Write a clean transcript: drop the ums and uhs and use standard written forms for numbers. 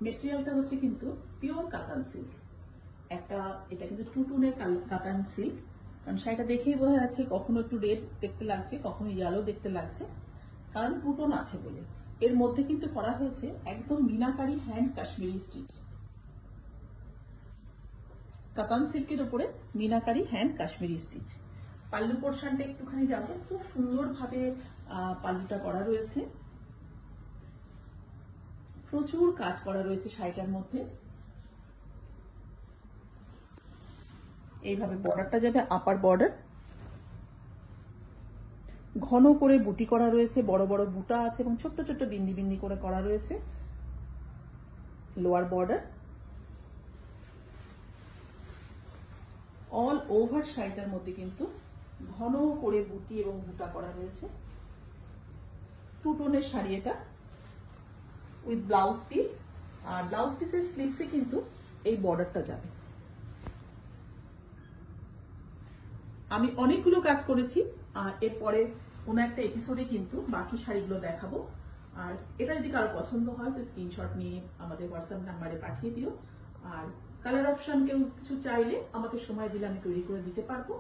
মেটেরিয়ালটা হচ্ছে কিন্তু পিওর কাতান সিল্ক। এটা কিন্তু টুটুনের কাতান সিল্ক, কারণ শাড়িটা দেখেই বোঝা যাচ্ছে কখনো একটু রেড দেখতে লাগছে, কখনো ইয়েলো দেখতে লাগছে, কারণ টুটন আছে বলে। এর মধ্যে কিন্তু করা হয়েছে একদম মিনাকারি হ্যান্ড কাশ্মীরি স্টিচ। কাতান সিল্কের উপরে মিনাকারি হ্যান্ড কাশ্মীরি স্টিচ। পাল্লু পোর্শনটা একটুখানি যাবো, খুব সুন্দরভাবে পাল্লুটা করা রয়েছে, প্রচুর কাজ করা রয়েছে শাড়িটার মধ্যে। এইভাবে বর্ডারটা যাবে আপার বর্ডার, ঘন করে বুটি করা রয়েছে, বড় বড় বুটা আছে এবং ছোট্ট ছোট্ট বিন্দি বিন্দি করে করা রয়েছে। লোয়ার বর্ডার, অল ওভার শাড়িটার মধ্যে কিন্তু ঘন করে বুটি এবং বুটা করা রয়েছে। টু টোনের শাড়ি এটা, উইথ ব্লাউজ পিস। আর ব্লাউজ পিসের স্লিভসে কিন্তু এই বর্ডারটা যাবে। আমি অনেকগুলো কাজ করেছি, আর এরপরে কোনো একটা এপিসোডে কিন্তু বাকি শাড়িগুলো দেখাবো। আর এটা যদি কারো পছন্দ হয় তো স্ক্রিনশট নিয়ে আমাদের হোয়াটসঅ্যাপ নাম্বারে পাঠিয়ে দিও। আর কালার অপশন কেউ কিছু চাইলে আমাকে সময় দিলে আমি তৈরি করে দিতে পারবো।